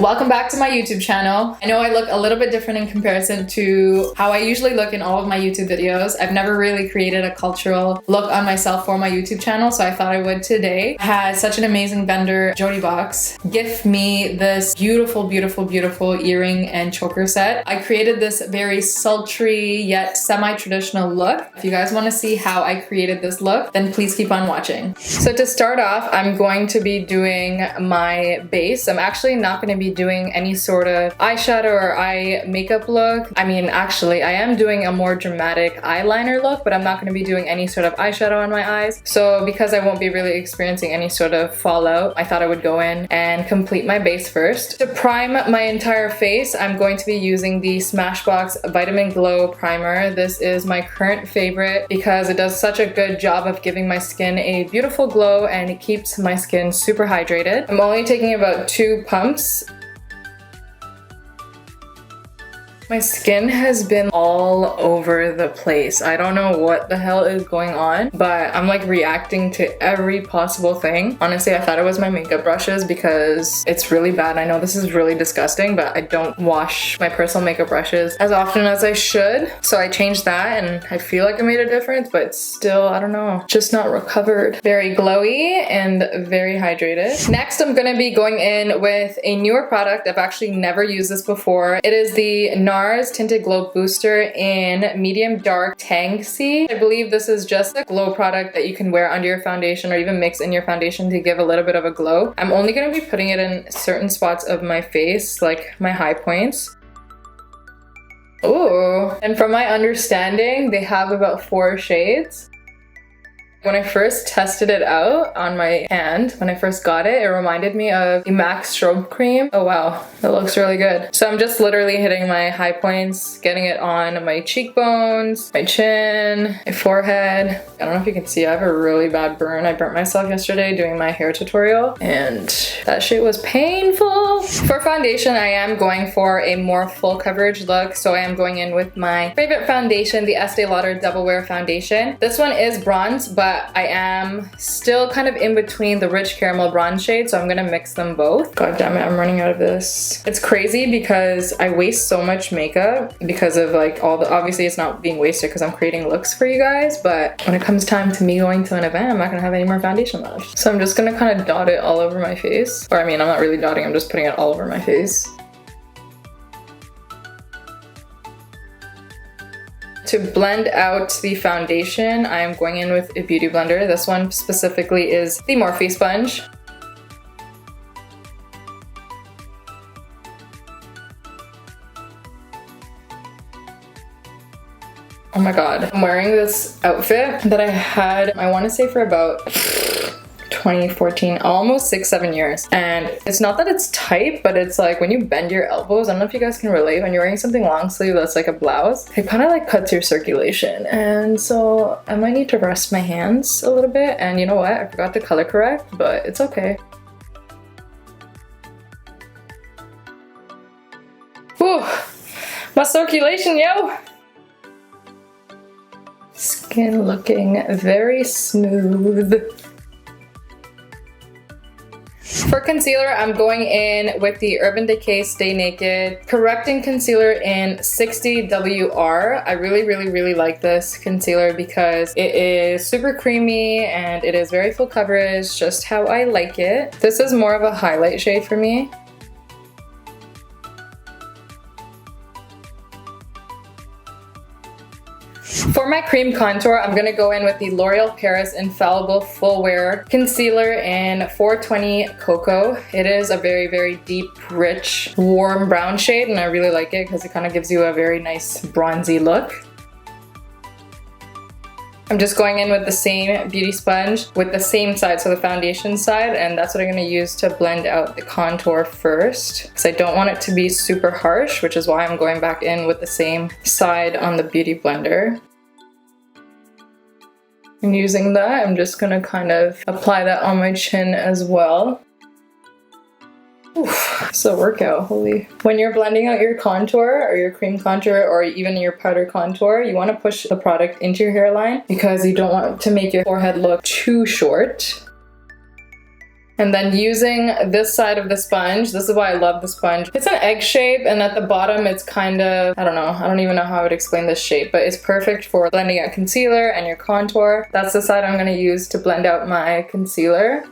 welcome back to my YouTube channel. I know I look a little bit different in comparison to how I usually look in all of my YouTube videos. I've never really created a cultural look on myself for my YouTube channel, so I thought I would today. I had such an amazing vendor, Jody Box, gift me this beautiful, beautiful, beautiful earring and choker set. I created this very sultry yet semi-traditional look. If you guys want to see how I created this look, then please keep on watching. So to start off, I'm going to be doing my base. I'm actually not going to be doing any sort of eyeshadow or eye makeup look. I mean, actually, I am doing a more dramatic eyeliner look, but I'm not going to be doing any sort of eyeshadow on my eyes. So because I won't be really experiencing any sort of fallout, I thought I would go in and complete my base first. To prime my entire face, I'm going to be using the Smashbox Vitamin Glow Primer. This is my current favorite because it does such a good job of giving my skin a beautiful glow and it keeps my skin super hydrated. I'm only taking about 2 pumps. My skin has been all over the place. I don't know what the hell is going on, but I'm like reacting to every possible thing. Honestly, I thought it was my makeup brushes because it's really bad. I know this is really disgusting, but I don't wash my personal makeup brushes as often as I should. So I changed that and I feel like it made a difference, but still, I don't know, just not recovered. Very glowy and very hydrated. Next, I'm gonna be going in with a newer product. I've actually never used this before. It is the NARS Tinted Glow Booster in medium dark Tangsy. I believe this is just a glow product that you can wear under your foundation or even mix in your foundation to give a little bit of a glow. I'm only going to be putting it in certain spots of my face, like my high points. Ooh, and from my understanding, they have about 4 shades. When I first tested it out on my hand, when I first got it, it reminded me of the MAC strobe cream. Oh wow, that looks really good. So I'm just literally hitting my high points, getting it on my cheekbones, my chin, my forehead. I don't know if you can see, I have a really bad burn. I burnt myself yesterday doing my hair tutorial and that shit was painful. For foundation, I am going for a more full coverage look. So I am going in with my favorite foundation, the Estee Lauder Double Wear Foundation. This one is bronze, but I am still kind of in between the rich caramel bronze shade, so I'm gonna mix them both. God damn it, I'm running out of this. It's crazy because I waste so much makeup because of like all the, obviously it's not being wasted because I'm creating looks for you guys, but when it comes time to me going to an event, I'm not gonna have any more foundation left. So I'm just gonna kind of dot it all over my face. Or I mean, I'm not really dotting, I'm just putting it all over my face. To blend out the foundation, I am going in with a beauty blender. This one specifically is the Morphe sponge. Oh my god. I'm wearing this outfit that I had, I want to say for about 2014, almost 6-7 years. And it's not that it's tight, but it's like when you bend your elbows, I don't know if you guys can relate, when you're wearing something long sleeve that's like a blouse, it kind of like cuts your circulation. And so I might need to rest my hands a little bit. And you know what? I forgot to color correct, but it's okay. Whew, my circulation, yo! Skin looking very smooth. For concealer, I'm going in with the Urban Decay Stay Naked Correcting Concealer in 60 WR. I really like this concealer because it is super creamy and it is very full coverage, just how I like it. This is more of a highlight shade for me. For my cream contour, I'm going to go in with the L'Oreal Paris Infallible Full Wear Concealer in 420 Cocoa. It is a very deep, rich, warm brown shade, and I really like it because it kind of gives you a very nice bronzy look. I'm just going in with the same beauty sponge with the same side, so the foundation side, and that's what I'm going to use to blend out the contour first because I don't want it to be super harsh, which is why I'm going back in with the same side on the beauty blender. And using that, I'm just gonna kind of apply that on my chin as well. Oof, it's a workout, holy. When you're blending out your contour or your cream contour or even your powder contour, you want to push the product into your hairline because you don't want to make your forehead look too short. And then using this side of the sponge, this is why I love the sponge. It's an egg shape, and at the bottom it's kind of, I don't know, I don't even know how I would explain this shape, but it's perfect for blending out concealer and your contour. That's the side I'm going to use to blend out my concealer.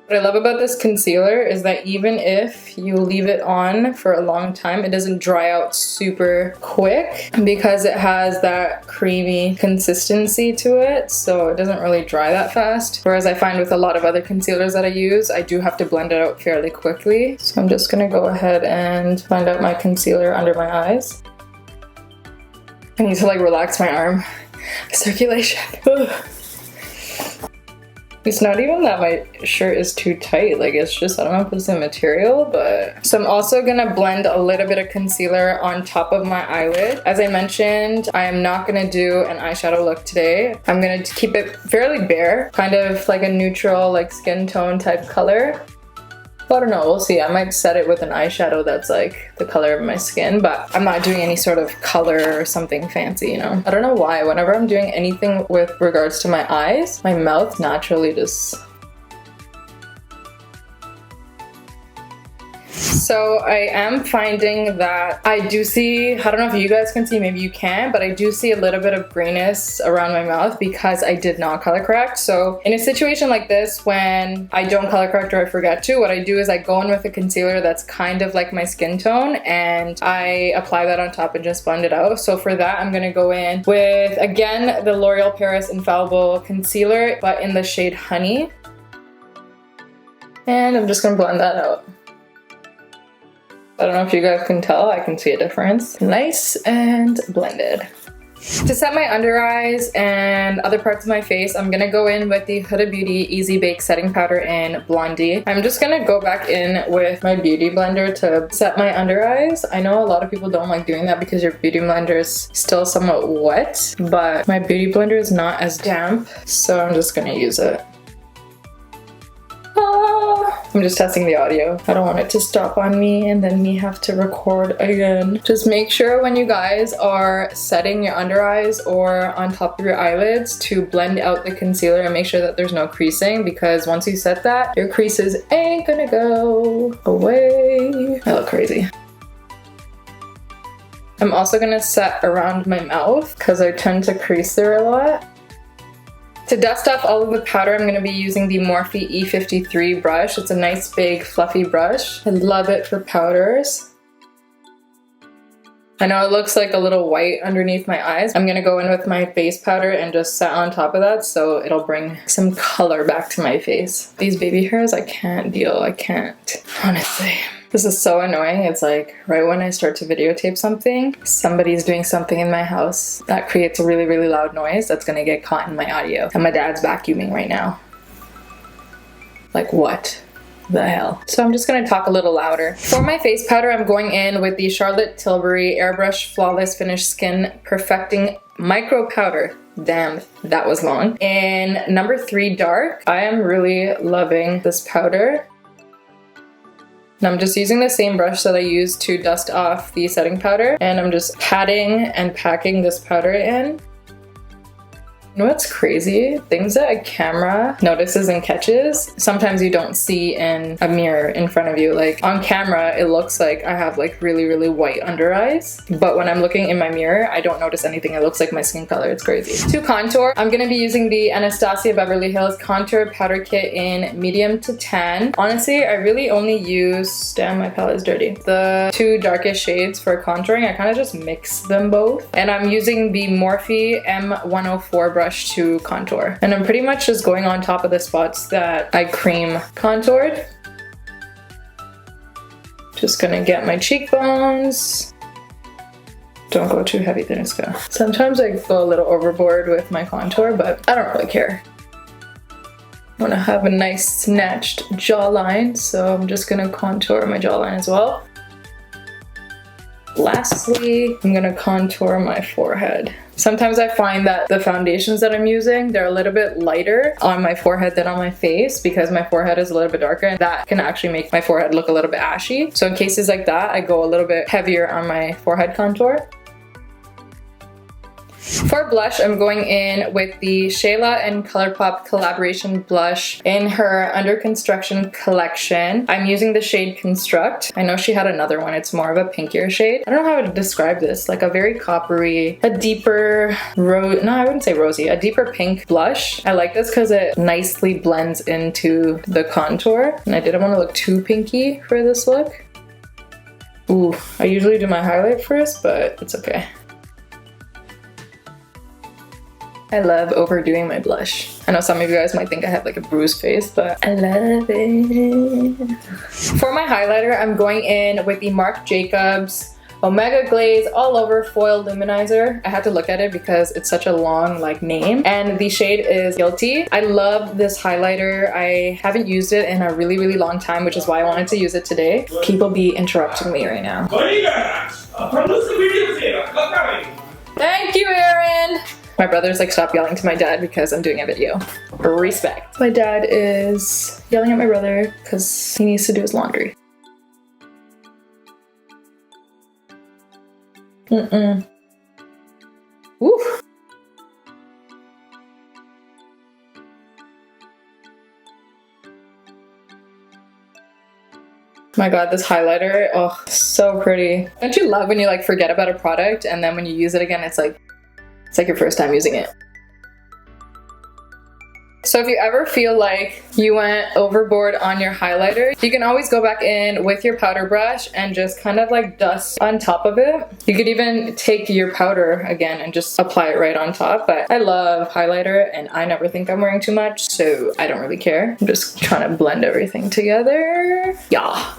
What I love about this concealer is that even if you leave it on for a long time, it doesn't dry out super quick because it has that creamy consistency to it, so it doesn't really dry that fast. Whereas I find with a lot of other concealers that I use, I do have to blend it out fairly quickly. So I'm just gonna go ahead and blend out my concealer under my eyes. I need to like relax my arm. Circulation. It's not even that my shirt is too tight, like it's just, I don't know if it's the material, but... So I'm also gonna blend a little bit of concealer on top of my eyelid. As I mentioned, I am not gonna do an eyeshadow look today. I'm gonna keep it fairly bare, kind of like a neutral, like skin tone type color. I don't know, we'll see. I might set it with an eyeshadow that's like the color of my skin, but I'm not doing any sort of color or something fancy, you know? I don't know why, whenever I'm doing anything with regards to my eyes, my mouth naturally just... So I am finding that I do see, I don't know if you guys can see, maybe you can, but I do see a little bit of grayness around my mouth because I did not color correct. So in a situation like this, when I don't color correct or I forget to, what I do is I go in with a concealer that's kind of like my skin tone and I apply that on top and just blend it out. So for that, I'm gonna go in with, again, the L'Oreal Paris Infallible Concealer, but in the shade Honey. And I'm just gonna blend that out. I don't know if you guys can tell, I can see a difference. Nice and blended. To set my under eyes and other parts of my face, I'm gonna go in with the Huda Beauty Easy Bake Setting Powder in Blondie. I'm just gonna go back in with my beauty blender to set my under eyes. I know a lot of people don't like doing that because your beauty blender is still somewhat wet, but my beauty blender is not as damp, so I'm just gonna use it. I'm just testing the audio. I don't want it to stop on me and then me have to record again. Just make sure when you guys are setting your under eyes or on top of your eyelids to blend out the concealer and make sure that there's no creasing, because once you set that, your creases ain't gonna go away. I look crazy. I'm also gonna set around my mouth because I tend to crease there a lot. To dust off all of the powder, I'm going to be using the Morphe E53 brush. It's a nice big fluffy brush. I love it for powders. I know it looks like a little white underneath my eyes. I'm going to go in with my face powder and just set on top of that so it'll bring some color back to my face. These baby hairs, I can't deal. I can't, honestly. This is so annoying. It's like right when I start to videotape something, somebody's doing something in my house that creates a really, really loud noise that's gonna get caught in my audio. And my dad's vacuuming right now. Like what the hell? So I'm just gonna talk a little louder. For my face powder, I'm going in with the Charlotte Tilbury Airbrush Flawless Finish Skin Perfecting Micro Powder. Damn, that was long. In number 3 Dark, I am really loving this powder. And I'm just using the same brush that I used to dust off the setting powder, and I'm just patting and packing this powder in. You know what's crazy? Things that a camera notices and catches, sometimes you don't see in a mirror in front of you. Like on camera, it looks like I have like really, really white under eyes. But when I'm looking in my mirror, I don't notice anything. It looks like my skin color. It's crazy. To contour, I'm gonna be using the Anastasia Beverly Hills Contour Powder Kit in medium to tan. Honestly, I really only use, damn, my palette is dirty, the 2 darkest shades for contouring. I kind of just mix them both. And I'm using the Morphe M104 brush to contour, and I'm pretty much just going on top of the spots that I cream contoured. Just gonna get my cheekbones. Don't go too heavy, Thanuska. Sometimes I go a little overboard with my contour, but I don't really care. I want to have a nice snatched jawline, so I'm just gonna contour my jawline as well. Lastly, I'm gonna contour my forehead. Sometimes I find that the foundations that I'm using, they're a little bit lighter on my forehead than on my face because my forehead is a little bit darker, and that can actually make my forehead look a little bit ashy. So in cases like that, I go a little bit heavier on my forehead contour. For blush, I'm going in with the Shayla and Colourpop collaboration blush in her Under Construction collection. I'm using the shade Construct. I know she had another one. It's more of a pinkier shade. I don't know how to describe this. Like a very coppery, a deeper no, I wouldn't say rosy, a deeper pink blush. I like this because it nicely blends into the contour. And I didn't want to look too pinky for this look. Ooh, I usually do my highlight first, but it's okay. I love overdoing my blush. I know some of you guys might think I have like a bruised face, but I love it. For my highlighter, I'm going in with the Marc Jacobs Omega Glaze All Over Foil Luminizer. I had to look at it because it's such a long like name. And the shade is Guilty. I love this highlighter. I haven't used it in a really, really long time, which is why I wanted to use it today. People be interrupting me right now. Thank you, Erin! My brother's like, stop yelling to my dad because I'm doing a video. Respect. My dad is yelling at my brother because he needs to do his laundry. Woo. My god, this highlighter, oh, so pretty. Don't you love when you like forget about a product and then when you use it again, it's like your first time using it. So if you ever feel like you went overboard on your highlighter, you can always go back in with your powder brush and just kind of like dust on top of it. You could even take your powder again and just apply it right on top. But I love highlighter and I never think I'm wearing too much, so I don't really care. I'm just trying to blend everything together. Yeah.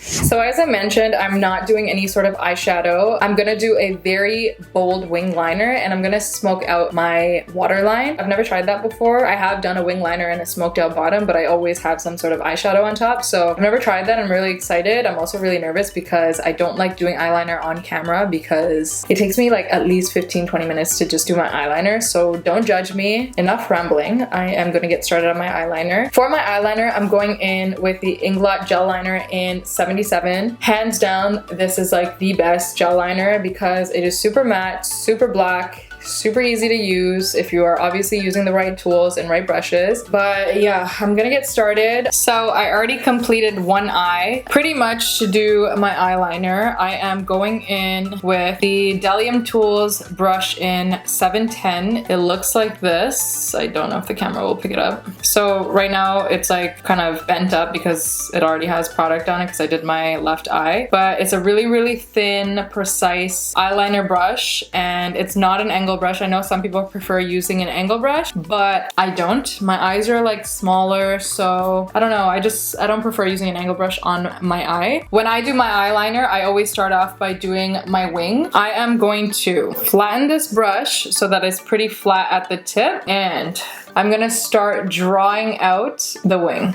So as I mentioned, I'm not doing any sort of eyeshadow. I'm gonna do a very bold wing liner and I'm gonna smoke out my waterline. I've never tried that before. I have done a wing liner and a smoked out bottom, but I always have some sort of eyeshadow on top. So I've never tried that. I'm really excited. I'm also really nervous because I don't like doing eyeliner on camera because it takes me like at least 15-20 minutes to just do my eyeliner. So don't judge me. Enough rambling. I am gonna get started on my eyeliner. For my eyeliner, I'm going in with the Inglot Gel Liner in 77. Hands down, this is like the best gel liner because it is super matte, super black, super easy to use if you are obviously using the right tools and right brushes. But yeah, I'm gonna get started. So I already completed one eye. Pretty much to do my eyeliner, I am going in with the Delium Tools brush in 710. It looks like this. I don't know if the camera will pick it up. So right now it's like kind of bent up because it already has product on it because I did my left eye. But it's a really, really thin, precise eyeliner brush and it's not an angle brush. I know some people prefer using an angle brush, but I don't. My eyes are like smaller, so I don't know. I don't prefer using an angle brush on my eye. When I do my eyeliner, I always start off by doing my wing. I am going to flatten this brush so that it's pretty flat at the tip, and I'm gonna start drawing out the wing.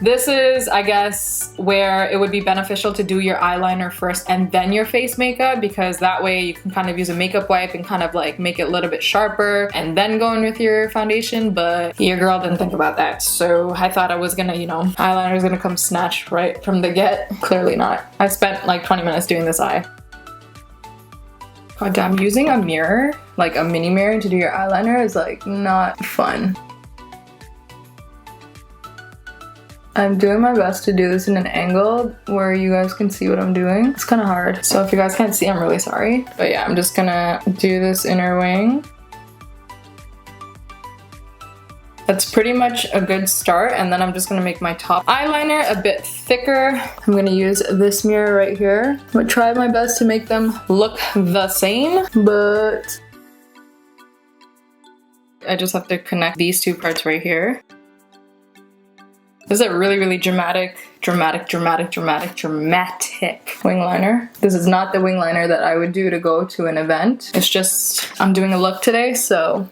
This is, I guess, where it would be beneficial to do your eyeliner first and then your face makeup, because that way you can kind of use a makeup wipe and kind of like make it a little bit sharper and then go in with your foundation, but your girl didn't think about that. So I thought I was gonna, you know, eyeliner is gonna come snatched right from the get. Clearly not. I spent like 20 minutes doing this eye. God damn, using a mirror, like a mini mirror to do your eyeliner is like not fun. I'm doing my best to do this in an angle where you guys can see what I'm doing. It's kind of hard. So if you guys can't see, I'm really sorry. But yeah, I'm just gonna do this inner wing. That's pretty much a good start. And then I'm just gonna make my top eyeliner a bit thicker. I'm gonna use this mirror right here. I'm gonna try my best to make them look the same, but I just have to connect these two parts right here. This is a really, really dramatic wing liner. This is not the wing liner that I would do to go to an event. It's just, I'm doing a look today, so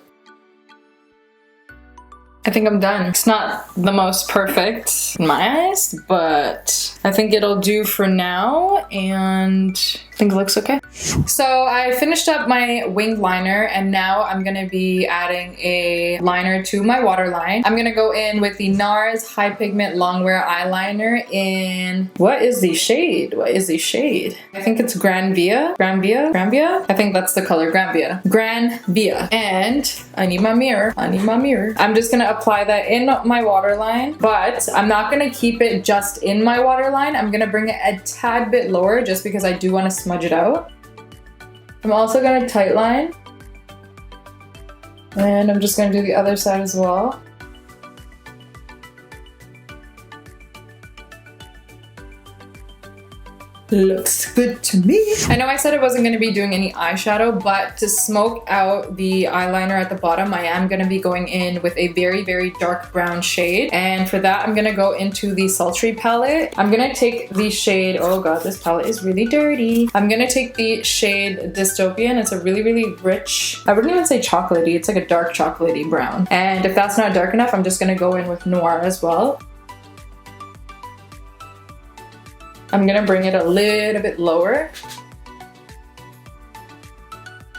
I think I'm done. It's not the most perfect in my eyes, but I think it'll do for now. And think it looks okay. So I finished up my winged liner and now I'm gonna be adding a liner to my waterline. I'm gonna go in with the NARS High Pigment Longwear Eyeliner in, what is the shade? What is the shade? I think it's Granvia. I think that's the color, Granvia. And I need my mirror. I'm just gonna apply that in my waterline, but I'm not gonna keep it just in my waterline. I'm gonna bring it a tad bit lower just because I do want to smudge it out. I'm also gonna tightline. And I'm just gonna do the other side as well. Looks good to me. I know I said I wasn't going to be doing any eyeshadow, but to smoke out the eyeliner at the bottom, I am going to be going in with a very, very dark brown shade. And for that, I'm going to go into the Sultry palette. I'm going to take the shade, oh god, this palette is really dirty. I'm going to take the shade Dystopian. It's a really, really rich, I wouldn't even say chocolatey, it's like a dark chocolatey brown. And if that's not dark enough, I'm just going to go in with Noir as well. I'm gonna bring it a little bit lower.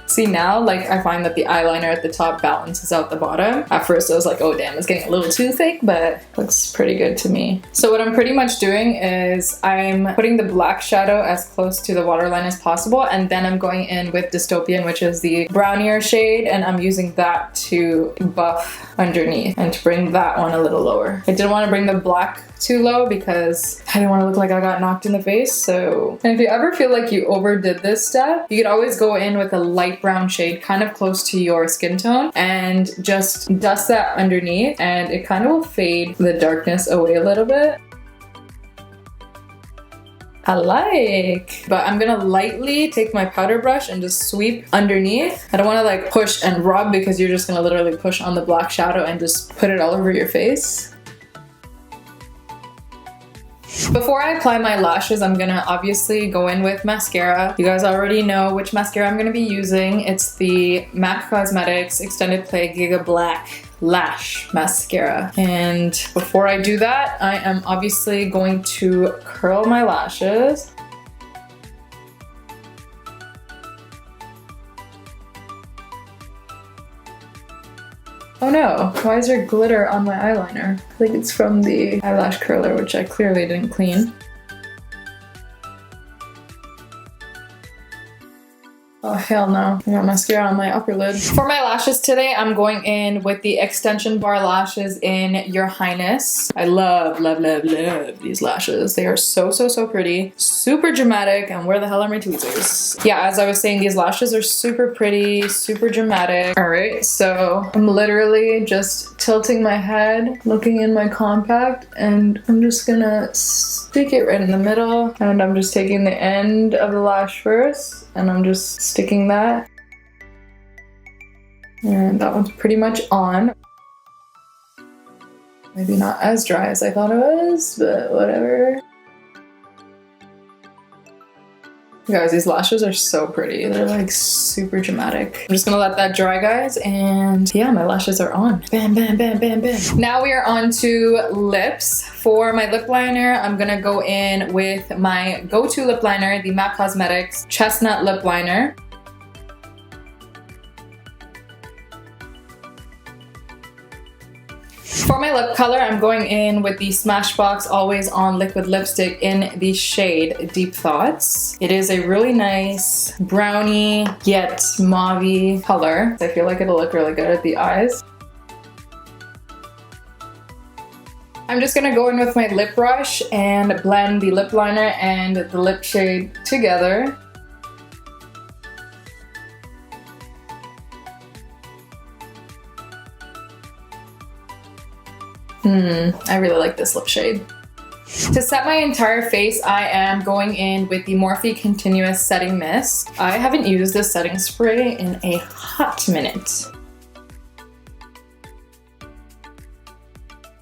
See now, like I find that the eyeliner at the top balances out the bottom. At first I was like, oh damn, it's getting a little too thick, but looks pretty good to me. So what I'm pretty much doing is I'm putting the black shadow as close to the waterline as possible, and then I'm going in with Dystopian, which is the brownier shade, and I'm using that to buff underneath and to bring that one a little lower. I didn't want to bring the black too low because I didn't want to look like I got knocked in the face. So, and if you ever feel like you overdid this step, you could always go in with a light brown shade kind of close to your skin tone and just dust that underneath, and it kind of will fade the darkness away a little bit. I like. But I'm gonna lightly take my powder brush and just sweep underneath. I don't want to like push and rub because you're just gonna literally push on the black shadow and just put it all over your face. Before I apply my lashes, I'm gonna obviously go in with mascara. You guys already know which mascara I'm gonna be using. It's the MAC Cosmetics Extended Play Gigablack Lash Mascara. And before I do that, I am obviously going to curl my lashes. Oh no, why is there glitter on my eyeliner? I think it's from the eyelash curler, which I clearly didn't clean. Oh hell no, I got mascara on my upper lid. For my lashes today, I'm going in with the extension bar lashes in Your Highness. I love, love, love, love these lashes. They are so, so, so pretty. Super dramatic, and where the hell are my tweezers? Yeah, as I was saying, these lashes are super pretty, super dramatic. Alright, so I'm literally just tilting my head, looking in my compact, and I'm just gonna stick it right in the middle. And I'm just taking the end of the lash first, and I'm just sticking that. And that one's pretty much on. Maybe not as dry as I thought it was, but whatever. Guys, these lashes are so pretty. They're like super dramatic. I'm just gonna let that dry, guys, and yeah, my lashes are on. Bam, bam, bam, bam, bam. Now we are on to lips. For my lip liner, I'm gonna go in with my go-to lip liner, the MAC Cosmetics Chestnut Lip Liner. For my lip color, I'm going in with the Smashbox Always On Liquid Lipstick in the shade Deep Thoughts. It is a really nice brownie yet mauve-y color. I feel like it'll look really good at the eyes. I'm just gonna go in with my lip brush and blend the lip liner and the lip shade together. I really like this lip shade. To set my entire face, I am going in with the Morphe Continuous Setting Mist. I haven't used this setting spray in a hot minute.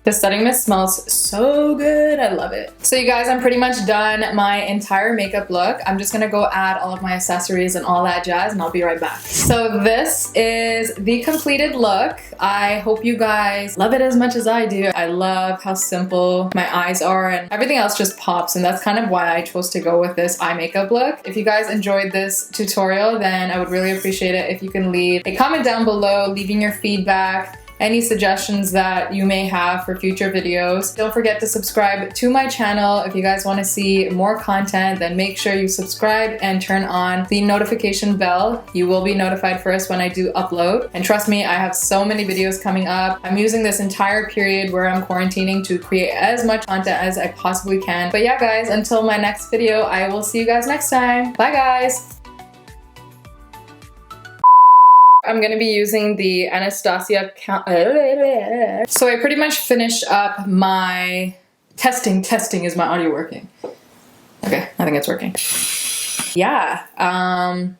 The setting mist smells so good. I love it. So you guys, I'm pretty much done my entire makeup look. I'm just gonna go add all of my accessories and all that jazz, and I'll be right back. So this is the completed look. I hope you guys love it as much as I do. I love how simple my eyes are, and everything else just pops, and that's kind of why I chose to go with this eye makeup look. If you guys enjoyed this tutorial, then I would really appreciate it if you can leave a comment down below, leaving your feedback, any suggestions that you may have for future videos. Don't forget to subscribe to my channel. If you guys want to see more content, then make sure you subscribe and turn on the notification bell. You will be notified first when I do upload. And trust me, I have so many videos coming up. I'm using this entire period where I'm quarantining to create as much content as I possibly can. But yeah, guys, until my next video, I will see you guys next time. Bye, guys. I'm gonna be using the Anastasia so I pretty much finished up my testing. Is my audio working? Okay, I think it's working. Yeah. I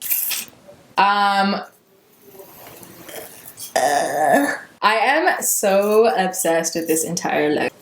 am so obsessed with this entire look.